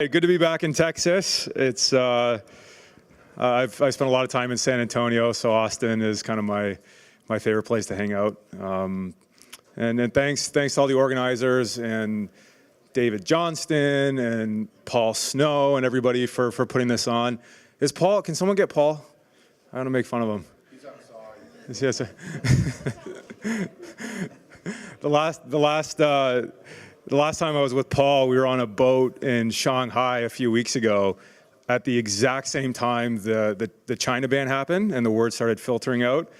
Hey, good to be back in Texas. It's I've spent a lot of time in San Antonio, so Austin is kind of my favorite place to hang out. And then thanks to all the organizers and David Johnston and Paul Snow and everybody for putting this on. Is Paul? Can someone get Paul? I want to make fun of him. He's outside. Yes. The last time I was with Paul, we were on a boat in Shanghai a few weeks ago. At the exact same time, the China ban happened and the word started filtering out.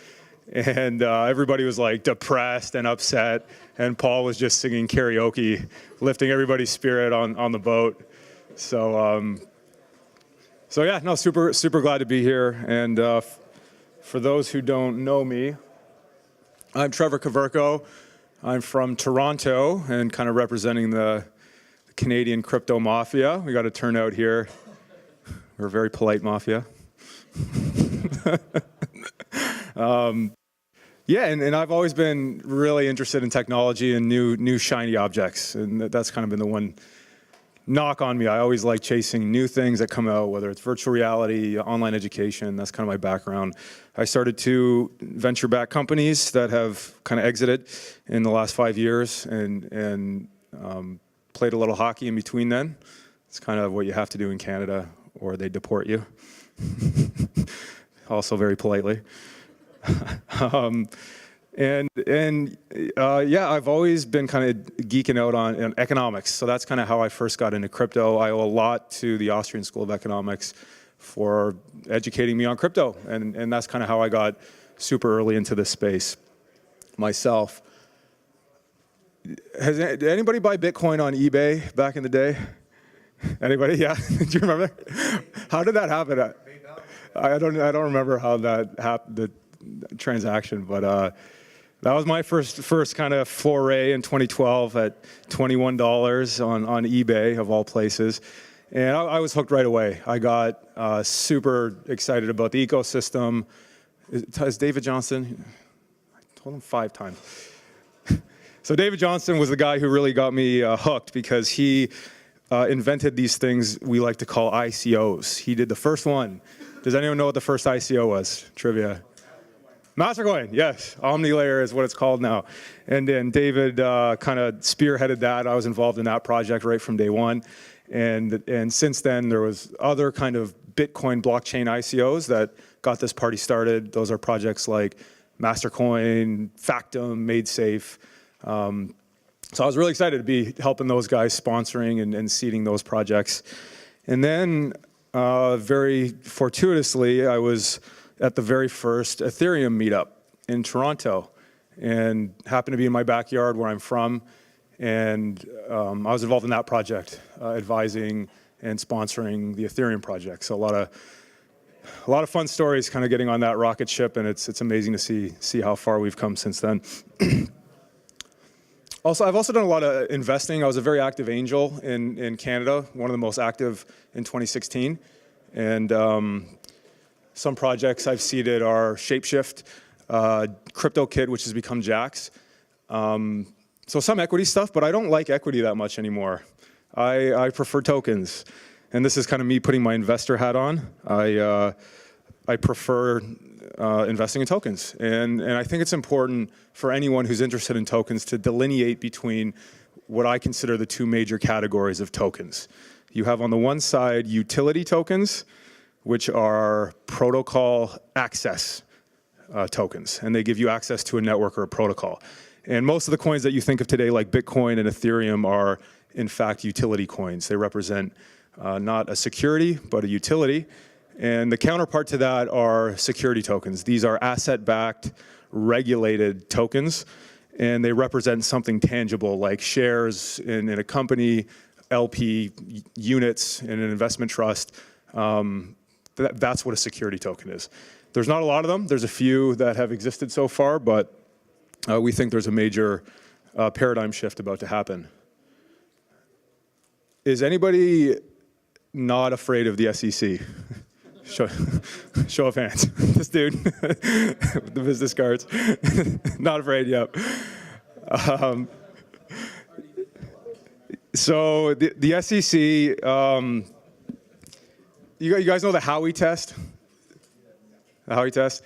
And everybody was like depressed and upset. And Paul was just singing karaoke, lifting everybody's spirit on the boat. So yeah, no, super glad to be here. And for those who don't know me, I'm Trevor Korverko. I'm from Toronto and kind of representing the Canadian crypto mafia. We got a turnout here. We're a very polite mafia. Yeah, and I've always been really interested in technology and new shiny objects, and that's kind of been the one knock on me. I always like chasing new things that come out, whether it's virtual reality, online education. That's kind of my background. I started 2 venture-backed companies that have kind of exited in the last 5 years, and played a little hockey in between then. It's kind of what you have to do in Canada, or they deport you. Also very politely. Yeah, I've always been kind of geeking out on economics. So that's kind of how I first got into crypto. I owe a lot to the Austrian School of Economics for educating me on crypto. And that's kind of how I got super early into this space myself. Did anybody buy Bitcoin on eBay back in the day? Anybody? Yeah. Do you remember? How did that happen? I don't remember how that happened, the transaction, but that was my first kind of foray in 2012 at $21 on eBay, of all places. And I was hooked right away. I got super excited about the ecosystem. Is David Johnston? I told him 5 times. So David Johnston was the guy who really got me hooked, because he invented these things we like to call ICOs. He did the first one. Does anyone know what the first ICO was? Trivia. Mastercoin, yes. OmniLayer is what it's called now. And then David kind of spearheaded that. I was involved in that project right from day one. And since then, there was other kind of Bitcoin blockchain ICOs that got this party started. Those are projects like Mastercoin, Factom, MadeSafe. So I was really excited to be helping those guys, sponsoring and seeding those projects. And then very fortuitously, I was at the very first Ethereum meetup in Toronto, and happened to be in my backyard where I'm from. And I was involved in that project, advising and sponsoring the Ethereum project. So a lot of fun stories kind of getting on that rocket ship, and it's amazing to see how far we've come since then. I've also done a lot of investing. I was a very active angel in Canada, one of the most active in 2016. And some projects I've seeded are Shapeshift, CryptoKit, which has become Jax. So some equity stuff, but I don't like equity that much anymore. I prefer tokens. And this is kind of me putting my investor hat on. I prefer investing in tokens. And I think it's important for anyone who's interested in tokens to delineate between what I consider the 2 major categories of tokens. You have on the one side utility tokens, which are protocol access tokens, and they give you access to a network or a protocol. And most of the coins that you think of today, like Bitcoin and Ethereum, are in fact utility coins. They represent not a security, but a utility. And the counterpart to that are security tokens. These are asset-backed, regulated tokens, and they represent something tangible, like shares in a company, LP units in an investment trust. That's what a security token is. There's not a lot of them. There's a few that have existed so far, but we think there's a major paradigm shift about to happen. Is anybody not afraid of the SEC? Show of hands. This dude with the business cards. Not afraid, yep. So the SEC, you guys know the Howey test? The Howey test?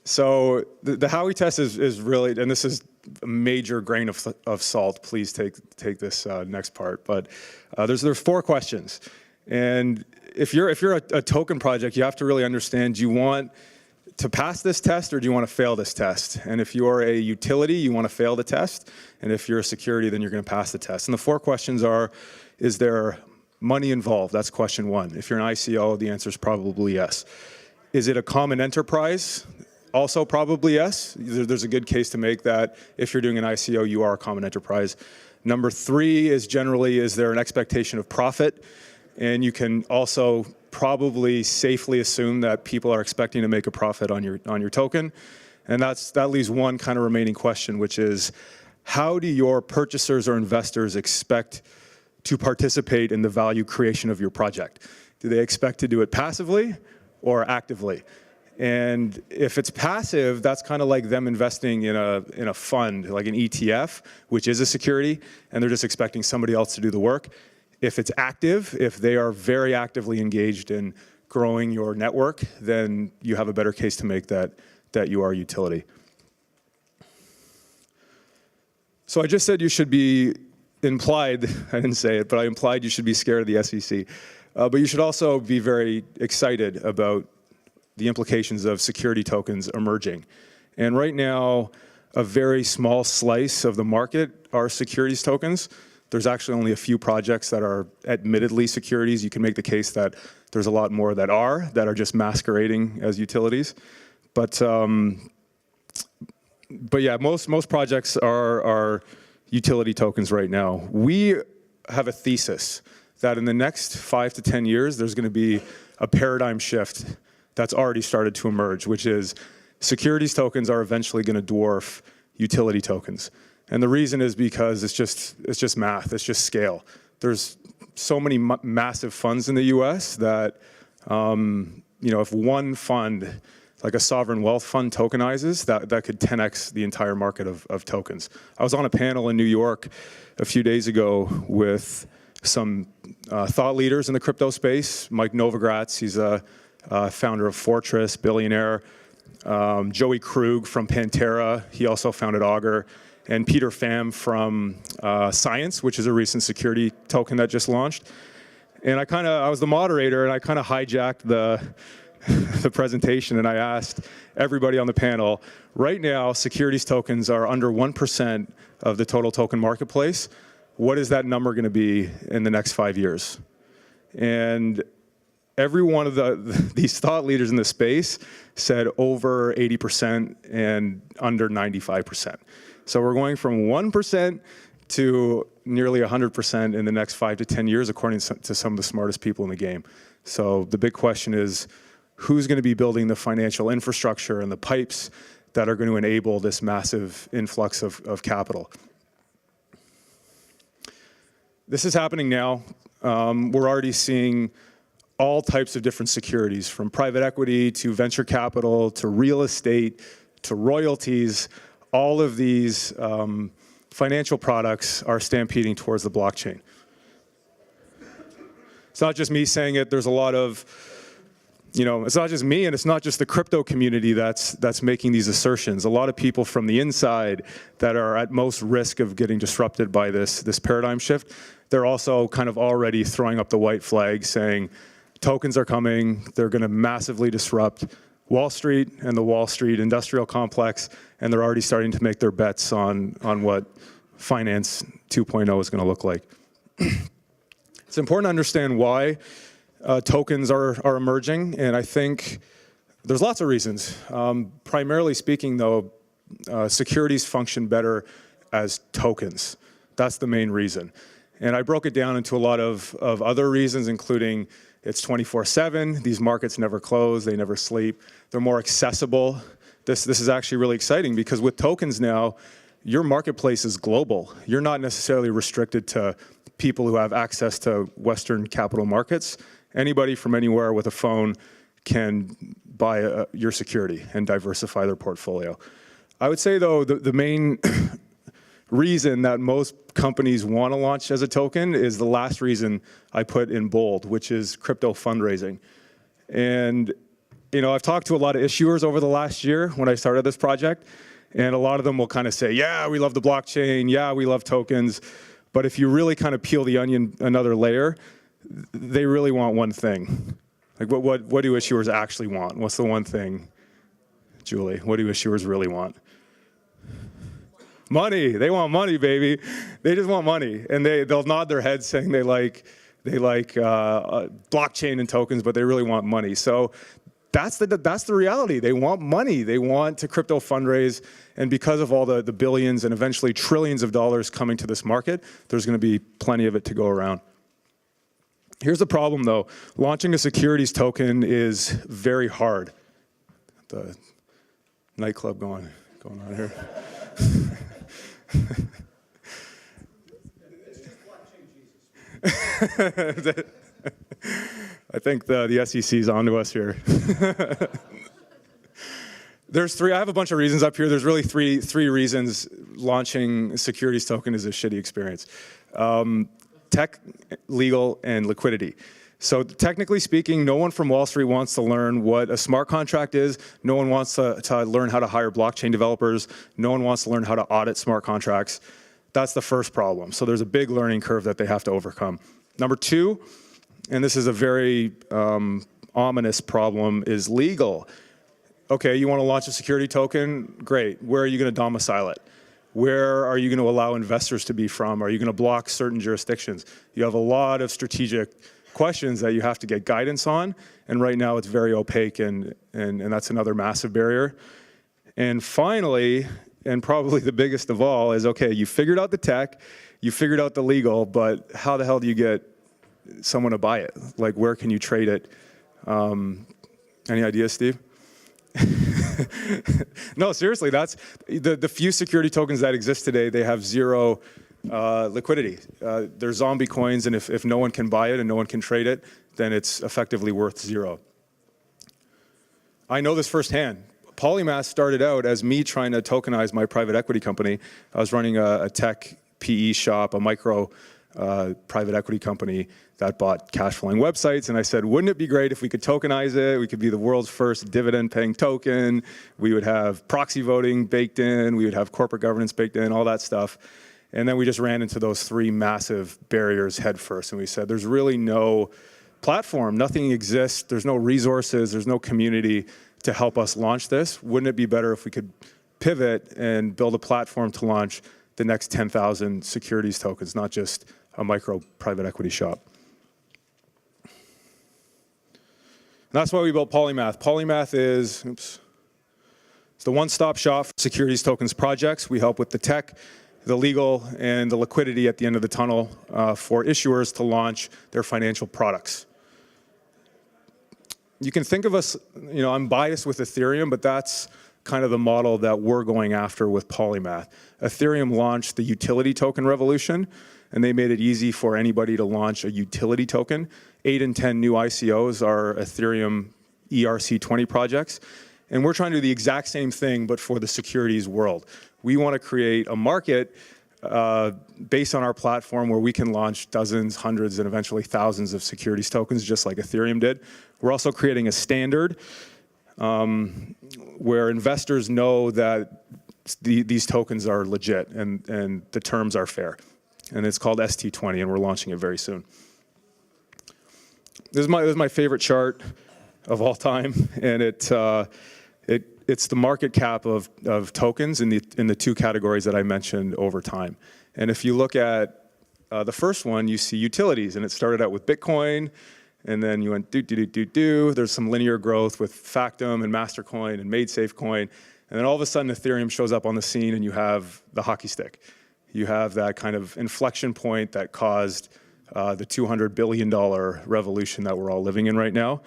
So the Howey test is really, and this is a major grain of salt. Please take this next part. But there's 4 questions, and if you're a token project, you have to really understand: do you want to pass this test, or do you want to fail this test? And if you're a utility, you want to fail the test, and if you're a security, then you're going to pass the test. And the 4 questions are: is there money involved? That's question 1. If you're an ICO, the answer is probably yes. Is it a common enterprise? Also probably yes. There's a good case to make that if you're doing an ICO, you are a common enterprise. Number 3 is generally, is there an expectation of profit? And you can also probably safely assume that people are expecting to make a profit on your token. And that leaves one kind of remaining question, which is, how do your purchasers or investors expect to participate in the value creation of your project? Do they expect to do it passively or actively? And if it's passive, that's kind of like them investing in a fund, like an ETF, which is a security, and they're just expecting somebody else to do the work. If it's active, if they are very actively engaged in growing your network, then you have a better case to make that you are a utility. So I just said you should be implied, I didn't say it, but I implied you should be scared of the SEC. But you should also be very excited about the implications of security tokens emerging. And right now, a very small slice of the market are securities tokens. There's actually only a few projects that are admittedly securities. You can make the case that there's a lot more that are just masquerading as utilities. But yeah, most projects are utility tokens right now. We have a thesis that in the next 5 to 10 years, there's going to be a paradigm shift that's already started to emerge, which is securities tokens are eventually going to dwarf utility tokens. And the reason is because it's just math, it's just scale. There's so many massive funds in the US that, if one fund, like a sovereign wealth fund, tokenizes, that could 10x the entire market of tokens. I was on a panel in New York a few days ago with some thought leaders in the crypto space. Mike Novogratz, he's a founder of Fortress, billionaire. Joey Krug from Pantera, he also founded Augur. And Peter Pham from Science, which is a recent security token that just launched. And I was the moderator, and I kind of hijacked the presentation, and I asked everybody on the panel, right now, securities tokens are under 1% of the total token marketplace. What is that number going to be in the next 5 years? And every one of these thought leaders in the space said over 80% and under 95%. So we're going from 1% to nearly 100% in the next 5 to 10 years, according to some of the smartest people in the game. So the big question is, who's going to be building the financial infrastructure and the pipes that are going to enable this massive influx of capital? This is happening now. We're already seeing all types of different securities, from private equity to venture capital to real estate to royalties. All of these financial products are stampeding towards the blockchain. It's not just me saying it. There's a lot of, it's not just me, and it's not just the crypto community that's making these assertions. A lot of people from the inside that are at most risk of getting disrupted by this paradigm shift, they're also kind of already throwing up the white flag saying, tokens are coming, they're going to massively disrupt Wall Street and the Wall Street industrial complex, and they're already starting to make their bets on what finance 2.0 is going to look like. It's important to understand why tokens are emerging, and I think there's lots of reasons. Primarily speaking, though, securities function better as tokens. That's the main reason. And I broke it down into a lot of other reasons, including it's 24/7. These markets never close. They never sleep. They're more accessible. This is actually really exciting because with tokens now, your marketplace is global. You're not necessarily restricted to people who have access to Western capital markets. Anybody from anywhere with a phone can buy your security and diversify their portfolio. I would say, though, the main reason that most companies want to launch as a token is the last reason I put in bold, which is crypto fundraising. And I've talked to a lot of issuers over the last year when I started this project, and a lot of them will kind of say, yeah, we love the blockchain, yeah, we love tokens, but if you really kind of peel the onion another layer, they really want one thing. Like what do issuers actually want? What's the one thing, Julie? What do issuers really want? Money. They want money, baby. They just want money, and they'll nod their heads saying they like blockchain and tokens, but they really want money. So that's the reality. They want money. They want to crypto fundraise, and because of all the billions and eventually trillions of dollars coming to this market, there's going to be plenty of it to go around. Here's the problem, though. Launching a securities token is very hard. The nightclub going on here. I think the SEC's onto us here. There's three. I have a bunch of reasons up here. There's really three reasons launching a securities token is a shitty experience. Tech, legal, and liquidity. So technically speaking, no one from Wall Street wants to learn what a smart contract is. No one wants to learn how to hire blockchain developers. No one wants to learn how to audit smart contracts. That's the first problem. So there's a big learning curve that they have to overcome. Number two, and this is a very ominous problem, is legal. Okay, you want to launch a security token? Great. Where are you going to domicile it? Where are you going to allow investors to be from? Are you going to block certain jurisdictions? You have a lot of strategic questions that you have to get guidance on, and right now it's very opaque, and that's another massive barrier. And finally, and probably the biggest of all, is okay, you figured out the tech, you figured out the legal, but how the hell do you get someone to buy it? Like, where can you trade it? Any ideas, Steve? No, seriously, that's the few security tokens that exist today. They have zero liquidity. They're zombie coins, and if no one can buy it and no one can trade it, then it's effectively worth zero. I know this firsthand. Polymath started out as me trying to tokenize my private equity company. I was running a tech PE shop, a micro private equity company that bought cash flowing websites, and I said, wouldn't it be great if we could tokenize it? We could be the world's first dividend paying token. We would have proxy voting baked in. We would have corporate governance baked in, all that stuff. And then we just ran into those three massive barriers head first, and we said, there's really no platform. Nothing exists. There's no resources. There's no community to help us launch this. Wouldn't it be better if we could pivot and build a platform to launch the next 10,000 securities tokens, not just a micro private equity shop? And that's why we built Polymath. Polymath is, it's the one-stop shop for securities tokens projects. We help with the tech, the legal, and the liquidity at the end of the tunnel for issuers to launch their financial products. You can think of us, I'm biased with Ethereum, but that's kind of the model that we're going after with Polymath. Ethereum launched the utility token revolution, and they made it easy for anybody to launch a utility token. 8 in 10 new ICOs are Ethereum ERC20 projects. And we're trying to do the exact same thing, but for the securities world. We want to create a market based on our platform where we can launch dozens, hundreds, and eventually thousands of securities tokens, just like Ethereum did. We're also creating a standard where investors know that these tokens are legit and the terms are fair. And it's called ST20, and we're launching it very soon. This is my favorite chart of all time, and it's the market cap of tokens in the two categories that I mentioned over time. And if you look at the first one, you see utilities, and it started out with Bitcoin, and then you went do. There's some linear growth with Factom and Mastercoin and MadeSafeCoin, and then all of a sudden Ethereum shows up on the scene, and you have the hockey stick. You have that kind of inflection point that caused the $200 billion revolution that we're all living in right now.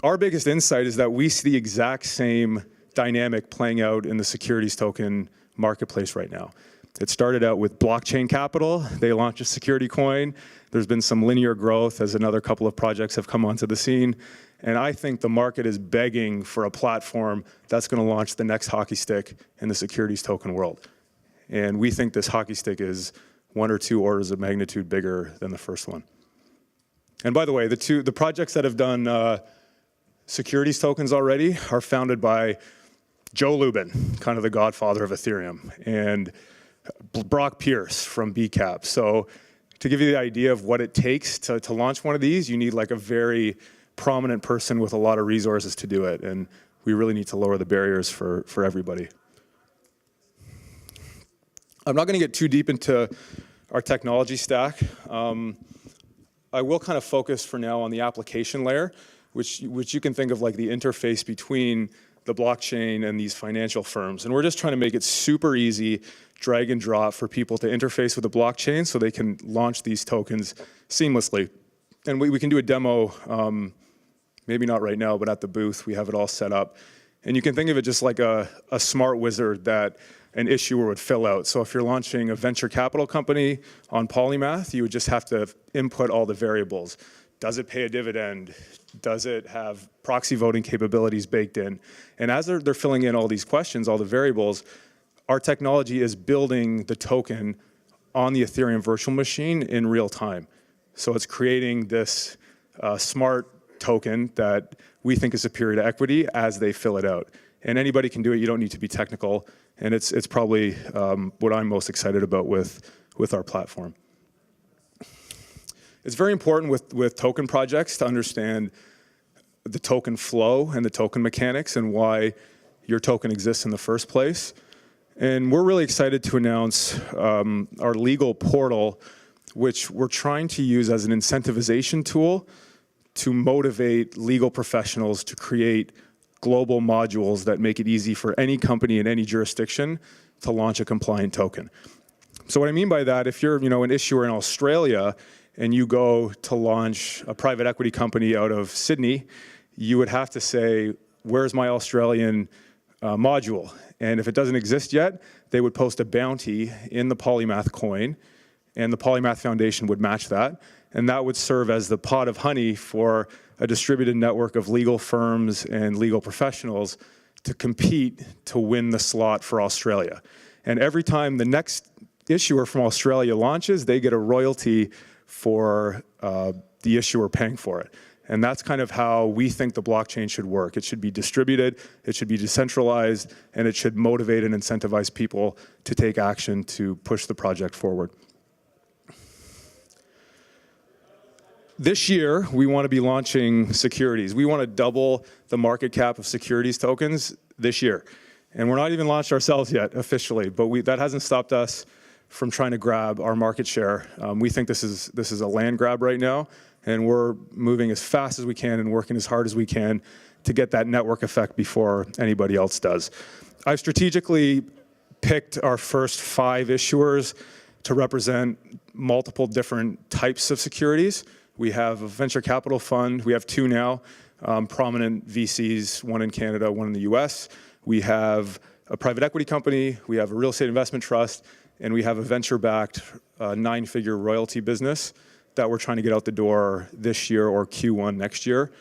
Our biggest insight is that we see the exact same dynamic playing out in the securities token marketplace right now. It started out with blockchain capital. They launched a security coin. There's been some linear growth as another couple of projects have come onto the scene. And I think the market is begging for a platform that's going to launch the next hockey stick in the securities token world. And we think this hockey stick is 1 or 2 orders of magnitude bigger than the first one. And by the way, the projects that have done securities tokens already are founded by Joe Lubin, kind of the godfather of Ethereum, and Brock Pierce from BCAP. So to give you the idea of what it takes to launch one of these, you need like a very prominent person with a lot of resources to do it. And we really need to lower the barriers for everybody. I'm not going to get too deep into our technology stack. I will kind of focus for now on the application layer, which you can think of like the interface between the blockchain and these financial firms. And we're just trying to make it super easy, drag and drop for people to interface with the blockchain so they can launch these tokens seamlessly. And we can do a demo, maybe not right now, but at the booth, we have it all set up. And you can think of it just like a smart wizard that an issuer would fill out. So if you're launching a venture capital company on Polymath, you would just have to input all the variables. Does it pay a dividend? Does it have proxy voting capabilities baked in? And as they're filling in all these questions, all the variables, our technology is building the token on the Ethereum virtual machine in real time. So it's creating this smart token that we think is superior to equity as they fill it out. And anybody can do it. You don't need to be technical. And it's probably what I'm most excited about with our platform. It's very important with token projects to understand the token flow and the token mechanics and why your token exists in the first place. And we're really excited to announce our legal portal, which we're trying to use as an incentivization tool to motivate legal professionals to create global modules that make it easy for any company in any jurisdiction to launch a compliant token. So what I mean by that, if you're an issuer in Australia and you go to launch a private equity company out of Sydney, you would have to say, where's my Australian module? And if it doesn't exist yet, they would post a bounty in the Polymath coin, and the Polymath Foundation would match that. And that would serve as the pot of honey for a distributed network of legal firms and legal professionals to compete to win the slot for Australia. And every time the next issuer from Australia launches, they get a royalty for the issuer paying for it. And that's kind of how we think the blockchain should work. It should be distributed, it should be decentralized, and it should motivate and incentivize people to take action to push the project forward. This year, we want to be launching securities. We want to double the market cap of securities tokens this year. And we're not even launched ourselves yet officially, but that hasn't stopped us from trying to grab our market share. We think this is a land grab right now, and we're moving as fast as we can and working as hard as we can to get that network effect before anybody else does. I've strategically picked our first 5 issuers to represent multiple different types of securities. We have a venture capital fund. We have 2 now, prominent VCs, one in Canada, one in the US. We have a private equity company. We have a real estate investment trust. And we have a venture-backed 9-figure royalty business that we're trying to get out the door this year or Q1 next year.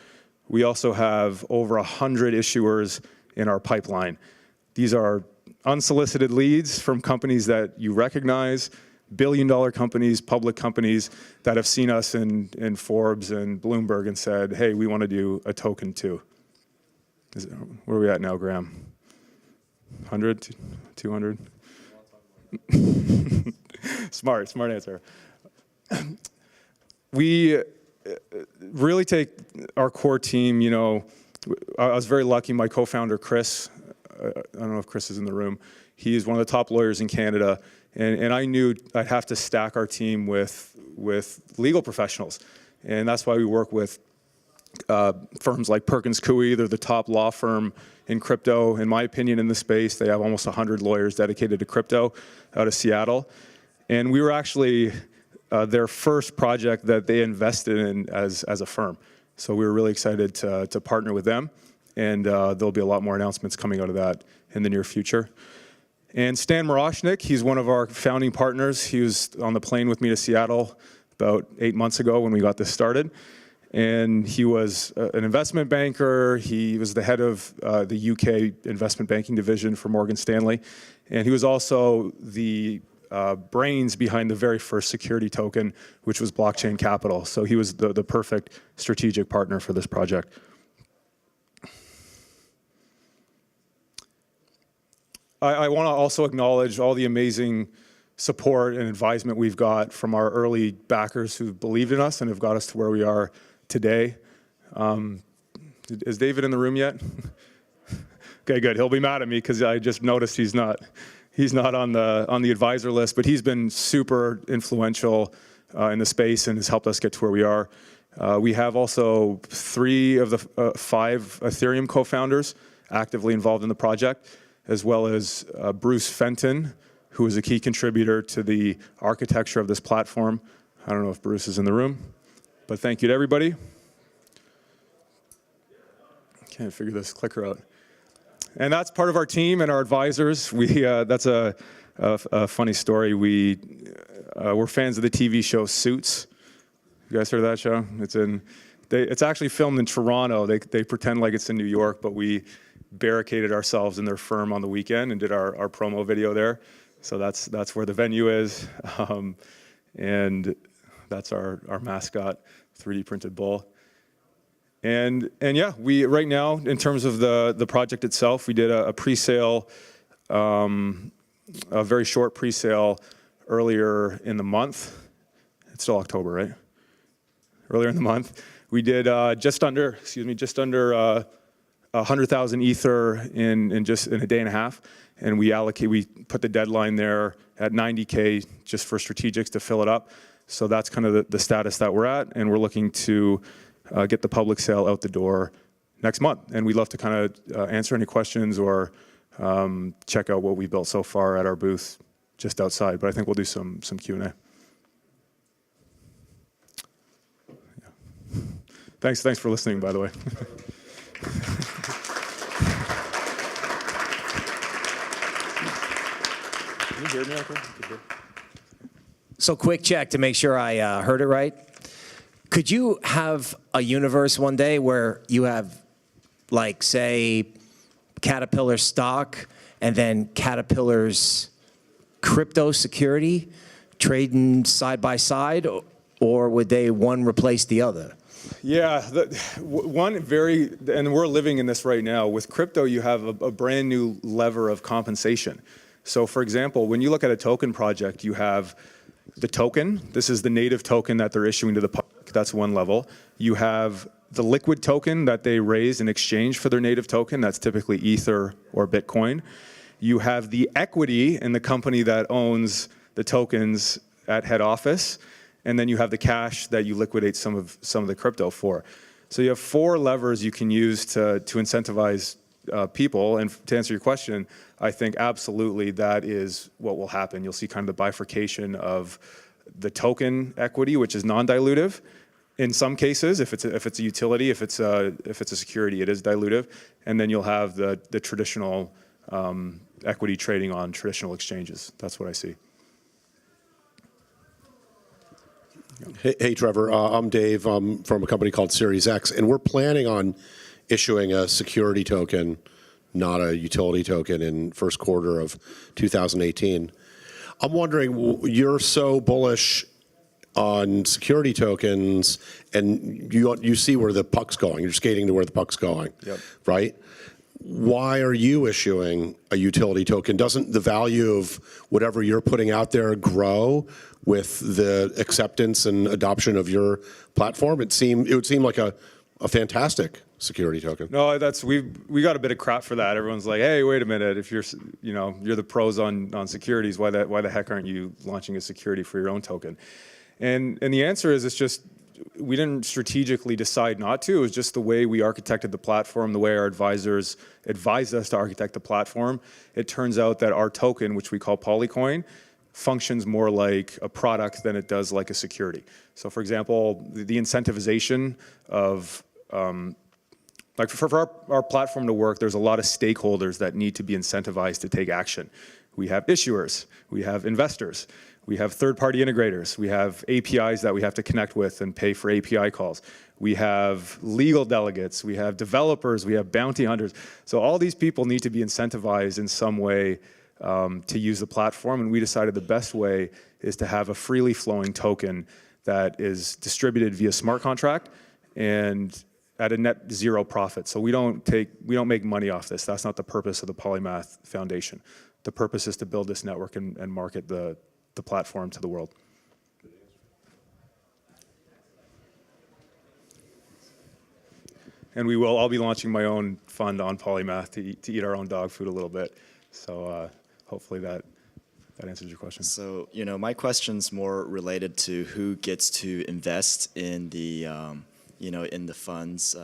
We also have over 100 issuers in our pipeline. These are unsolicited leads from companies that you recognize, billion-dollar companies, public companies that have seen us in Forbes and Bloomberg and said, hey, we want to do a token too. Where are we at now, Graham? 100, 200? Smart answer. We really take our core team, I was very lucky, my co-founder, Chris, I don't know if Chris is in the room, he is one of the top lawyers in Canada, and I knew I'd have to stack our team with legal professionals, and that's why we work with firms like Perkins Coie. They're the top law firm in crypto, in my opinion, in the space. They have almost 100 lawyers dedicated to crypto out of Seattle. And we were actually their first project that they invested in as a firm. So we were really excited to partner with them. And there'll be a lot more announcements coming out of that in the near future. And Stan Moroshnik, he's one of our founding partners. He was on the plane with me to Seattle about 8 months ago when we got this started. And he was an investment banker. He was the head of the UK investment banking division for Morgan Stanley. And he was also the brains behind the very first security token, which was blockchain capital. So he was the perfect strategic partner for this project. I want to also acknowledge all the amazing support and advisement we've got from our early backers who believed in us and have got us to where we are today. Is David in the room yet? Okay, good. He'll be mad at me because I just noticed he's not on the advisor list, but he's been super influential in the space and has helped us get to where we are. We have also 3 of the 5 Ethereum co-founders actively involved in the project, as well as Bruce Fenton, who is a key contributor to the architecture of this platform. I don't know if Bruce is in the room, but thank you to everybody. Can't figure this clicker out. And that's part of our team and our advisors. That's a funny story. We're fans of the TV show Suits. You guys heard of that show? It's actually filmed in Toronto. They pretend like it's in New York, but we barricaded ourselves in their firm on the weekend and did our promo video there. So that's where the venue is. And that's our mascot, 3D printed bull. And yeah, right now, in terms of the project itself, we did a pre-sale, a very short pre-sale earlier in the month. It's still October, right? Earlier in the month, we did just under 100,000 Ether in a day and a half, and we put the deadline there at 90K just for strategics to fill it up. So that's kind of the status that we're at, and we're looking to get the public sale out the door next month. And we'd love to kind of answer any questions or check out what we built so far at our booth just outside. But I think we'll do some Q&A. Yeah. Thanks for listening, by the way. Can you hear me okay? So quick check to make sure I heard it right. Could you have a universe one day where you have, like, say, Caterpillar stock and then Caterpillar's crypto security trading side by side, or would they one replace the other? Yeah, and we're living in this right now. With crypto, you have a brand new lever of compensation. So for example, when you look at a token project, you have the token. This is the native token that they're issuing to the public. That's one level. You have the liquid token that they raise in exchange for their native token. That's typically Ether or Bitcoin. You have the equity in the company that owns the tokens at head office. And then you have the cash that you liquidate some of the crypto for. So you have 4 levers you can use to incentivize people. And to answer your question, I think absolutely that is what will happen. You'll see kind of the bifurcation of the token equity, which is non-dilutive. In some cases, if it's a utility, if it's a security, it is dilutive. And then you'll have the traditional equity trading on traditional exchanges. That's what I see. Hey, Trevor. I'm Dave. I'm from a company called Series X, and we're planning on issuing a security token, not a utility token, in first quarter of 2018. I'm wondering, you're so bullish on security tokens, and you see where the puck's going. You're skating to where the puck's going, yep. Right? Why are you issuing a utility token? Doesn't the value of whatever you're putting out there grow with the acceptance and adoption of your platform? It would seem like a fantastic security token. No, we got a bit of crap for that. Everyone's like, hey, wait a minute. If you're the pros on securities, why the heck aren't you launching a security for your own token? And the answer is, it's just, we didn't strategically decide not to. It was just the way we architected the platform, the way our advisors advised us to architect the platform. It turns out that our token, which we call Polycoin, functions more like a product than it does like a security. So for example, the incentivization of, like for our platform to work, there's a lot of stakeholders that need to be incentivized to take action. We have issuers, we have investors, We have third-party integrators. We have APIs that we have to connect with and pay for API calls. We have legal delegates. We have developers. We have bounty hunters. So all these people need to be incentivized in some way to use the platform, and we decided the best way is to have a freely flowing token that is distributed via smart contract and at a net zero profit. So we don't make money off this. That's not the purpose of the Polymath Foundation. The purpose is to build this network and market the platform to the world. And I'll be launching my own fund on Polymath to eat our own dog food a little bit. So hopefully that answers your question. So, my question's more related to who gets to invest in the, in the funds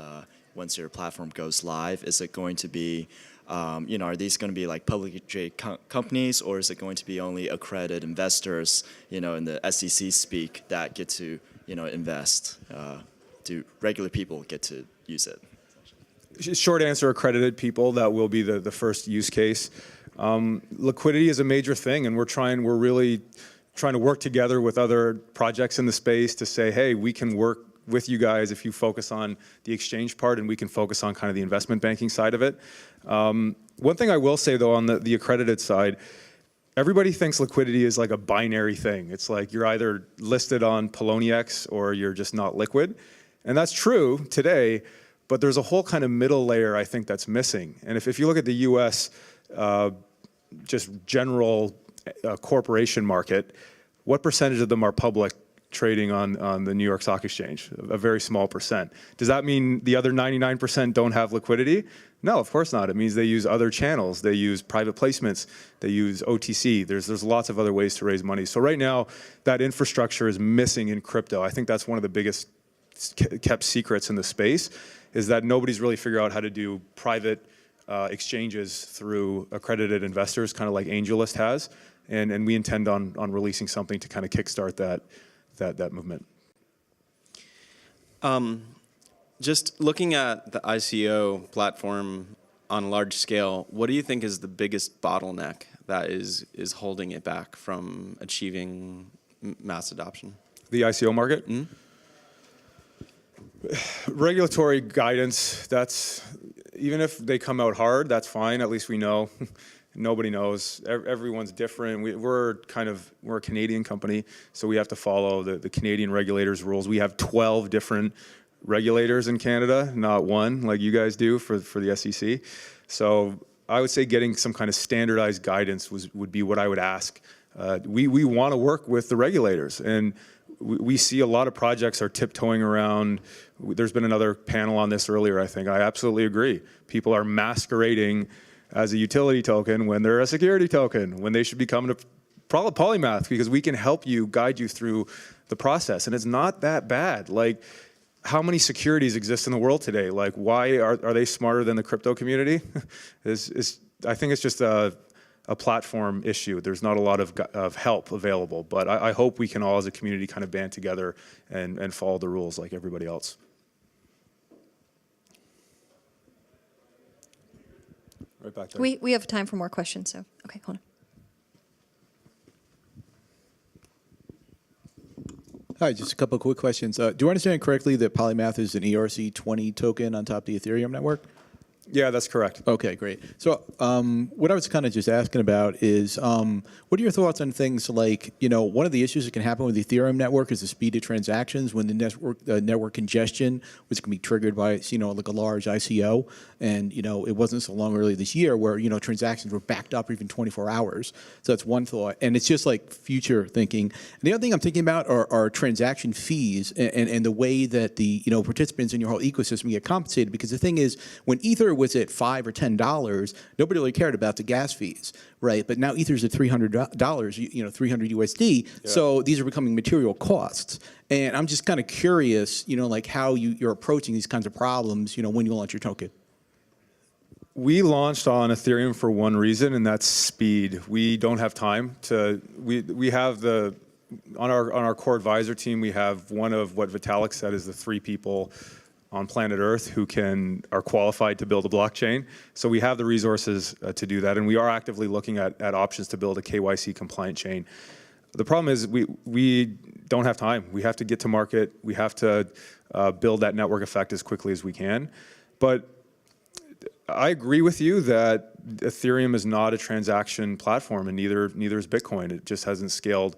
once your platform goes live. Is it going to be, are these going to be like publicly traded companies, or is it going to be only accredited investors, in the SEC speak that get to, invest? Do regular people get to use it? Short answer, accredited people. That will be the first use case. Liquidity is a major thing, and we're really trying to work together with other projects in the space to say, hey, we can work with you guys if you focus on the exchange part, and we can focus on kind of the investment banking side of it. One thing I will say, though, on the accredited side, everybody thinks liquidity is like a binary thing. It's like you're either listed on Poloniex or you're just not liquid. And that's true today, but there's a whole kind of middle layer, I think, that's missing. And if you look at the US, just general corporation market, what percentage of them are public trading on the New York Stock Exchange? A very small percent. Does that mean the other 99% don't have liquidity? No, of course not. It means they use other channels. They use private placements. They use OTC. There's lots of other ways to raise money. So right now, that infrastructure is missing in crypto. I think that's one of the biggest kept secrets in the space, is that nobody's really figured out how to do private exchanges through accredited investors, kind of like AngelList has. And we intend on releasing something to kind of kickstart that movement. Just looking at the ICO platform on a large scale, what do you think is the biggest bottleneck that is holding it back from achieving mass adoption? The ICO market? Mm-hmm. Regulatory guidance, even if they come out hard, that's fine. At least we know. Nobody knows. Everyone's different. We're a Canadian company, so we have to follow the Canadian regulators' rules. We have 12 different regulators in Canada, not one like you guys do for the SEC. So I would say getting some kind of standardized guidance would be what I would ask. We want to work with the regulators, and we see a lot of projects are tiptoeing around. There's been another panel on this earlier, I think. I absolutely agree. People are masquerading as a utility token when they're a security token, when they should be coming to Polymath, because we can help you, guide you through the process. And it's not that bad. Like, how many securities exist in the world today? Like, why are they smarter than the crypto community? I think it's just a platform issue. There's not a lot of help available, but I hope we can all as a community kind of band together and follow the rules like everybody else. Right back there. We have time for more questions, so okay, hold on. Hi, just a couple of quick questions. Do I understand correctly that Polymath is an ERC20 token on top of the Ethereum network? Yeah, that's correct. Okay, great. So what I was kind of just asking about is, what are your thoughts on things like, one of the issues that can happen with the Ethereum network is the speed of transactions when the network congestion, which can be triggered by, like a large ICO. And, it wasn't so long earlier this year where, transactions were backed up even 24 hours. So that's one thought. And it's just like future thinking. And the other thing I'm thinking about are transaction fees and the way that the, participants in your whole ecosystem get compensated. Because the thing is, when Ether was at $5 or $10, nobody really cared about the gas fees, right? But now Ether's at $300, 300 USD. Yeah. So these are becoming material costs. And I'm just kind of curious, like how you're approaching these kinds of problems, when you launch your token. We launched on Ethereum for one reason, and that's speed. We don't have time to. We have on our core advisor team. We have one of what Vitalik said is the 3 people on planet Earth who are qualified to build a blockchain. So we have the resources to do that, and we are actively looking at options to build a KYC compliant chain. The problem is we don't have time. We have to get to market. We have to build that network effect as quickly as we can. But I agree with you that Ethereum is not a transaction platform, and neither is Bitcoin. It just hasn't scaled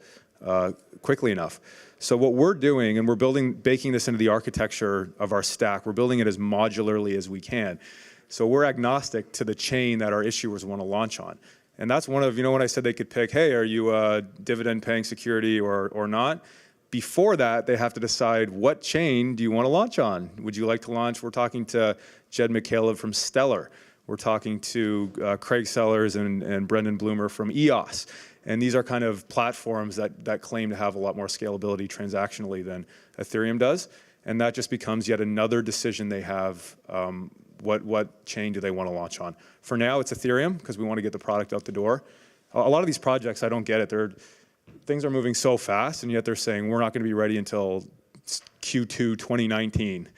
quickly enough. So what we're doing, and we're baking this into the architecture of our stack, we're building it as modularly as we can. So we're agnostic to the chain that our issuers want to launch on. And that's one of, when I said they could pick, hey, are you a dividend-paying security or not? Before that, they have to decide what chain do you want to launch on. Would you like to launch? We're talking to Jed McCaleb from Stellar. We're talking to Craig Sellers and Brendan Bloomer from EOS. And these are kind of platforms that claim to have a lot more scalability transactionally than Ethereum does. And that just becomes yet another decision they have. What chain do they want to launch on? For now, it's Ethereum because we want to get the product out the door. A lot of these projects, I don't get it. Things are moving so fast, and yet they're saying we're not going to be ready until Q2 2019.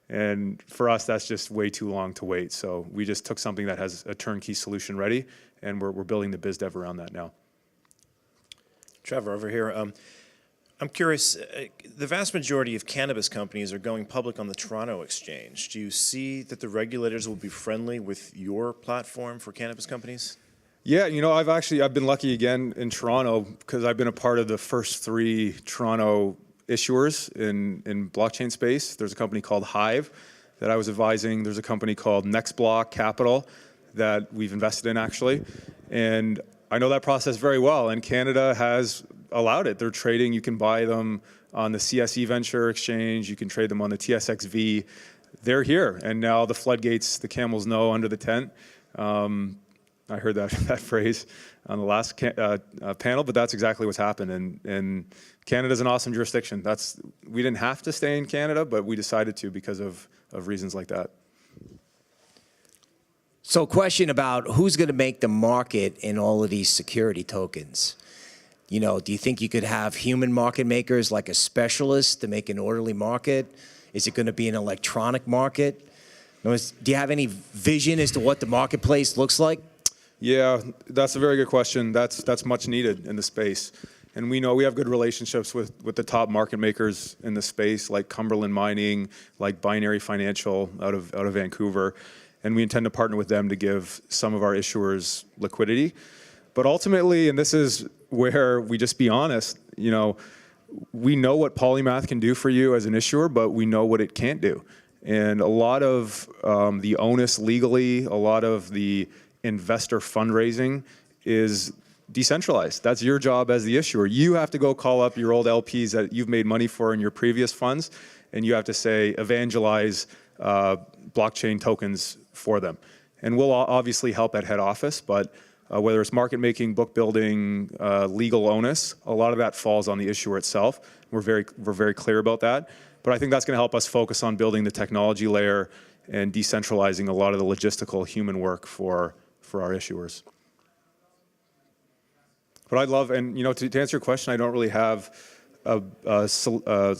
And for us, that's just way too long to wait. So we just took something that has a turnkey solution ready, and we're building the biz dev around that now. Trevor, over here. I'm curious, the vast majority of cannabis companies are going public on the Toronto Exchange. Do you see that the regulators will be friendly with your platform for cannabis companies? Yeah, I've been lucky again in Toronto because I've been a part of the first 3 Toronto issuers in blockchain space. There's a company called Hive that I was advising. There's a company called NextBlock Capital that we've invested in actually. And I know that process very well, and Canada has allowed it. They're trading. You can buy them on the CSE Venture Exchange. You can trade them on the TSXV. They're here, and now the floodgates, the camels know under the tent. I heard that phrase on the last panel, but that's exactly what's happened. And Canada's an awesome jurisdiction. We didn't have to stay in Canada, but we decided to because of reasons like that. So question about who's going to make the market in all of these security tokens. Do you think you could have human market makers like a specialist to make an orderly market? Is it going to be an electronic market? Do you have any vision as to what the marketplace looks like? Yeah, that's a very good question. That's much needed in the space. And we know we have good relationships with the top market makers in the space, like Cumberland Mining, like Binary Financial out of Vancouver. And we intend to partner with them to give some of our issuers liquidity. But ultimately, and this is where we just be honest, we know what Polymath can do for you as an issuer, but we know what it can't do. And a lot of the onus legally, a lot of the investor fundraising is decentralized. That's your job as the issuer. You have to go call up your old LPs that you've made money for in your previous funds, and you have to say, evangelize blockchain tokens for them. And we'll obviously help at head office, but whether it's market making, book building, legal onus, a lot of that falls on the issuer itself. We're very clear about that. But I think that's going to help us focus on building the technology layer and decentralizing a lot of the logistical human work for our issuers. But I'd love, and to answer your question, I don't really have a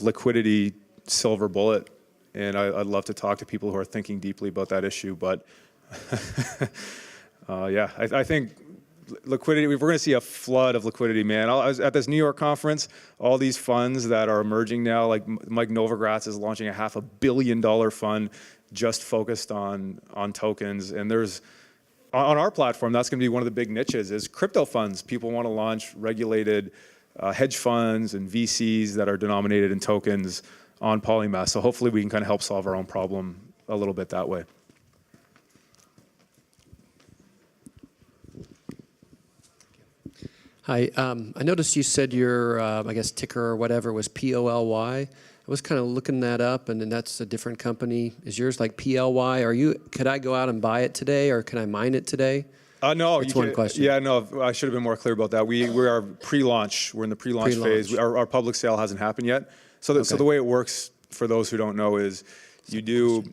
liquidity silver bullet, and I'd love to talk to people who are thinking deeply about that issue. But yeah, I think liquidity, we're going to see a flood of liquidity, man. I was at this New York conference, all these funds that are emerging now, like Mike Novogratz is launching a $500 million fund just focused on tokens. And there's, on our platform, that's going to be one of the big niches is crypto funds. People want to launch regulated hedge funds and VCs that are denominated in tokens on Polymath. So hopefully we can kind of help solve our own problem a little bit that way. Hi, I noticed you said your, I guess, ticker or whatever was POLY. I was kind of looking that up, and then that's a different company. Is yours like PLY? Could I go out and buy it today, or can I mine it today? No. That's one question. Yeah, no, I should have been more clear about that. We are pre-launch. We're in the pre-launch phase. Our public sale hasn't happened yet. So the way it works, for those who don't know, is you do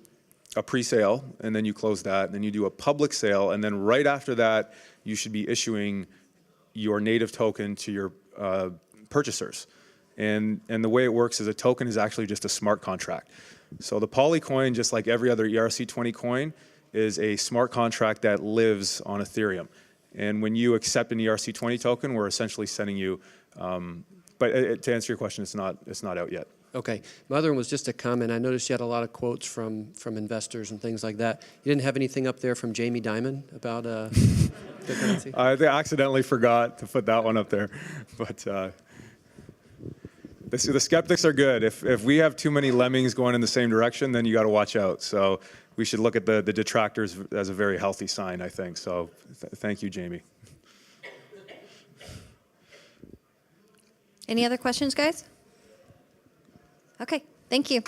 a pre-sale, and then you close that, and then you do a public sale, and then right after that, you should be issuing your native token to your purchasers. And the way it works is a token is actually just a smart contract. So the Poly coin, just like every other ERC20 coin, is a smart contract that lives on Ethereum. And when you accept an ERC20 token, we're essentially sending you But to answer your question, it's not out yet. Okay. My other one was just a comment. I noticed you had a lot of quotes from investors and things like that. You didn't have anything up there from Jamie Dimon about cryptocurrency? I accidentally forgot to put that one up there, but the skeptics are good. If we have too many lemmings going in the same direction, then you got to watch out. So we should look at the detractors as a very healthy sign, I think. So thank you, Jamie. Any other questions, guys? Okay, thank you.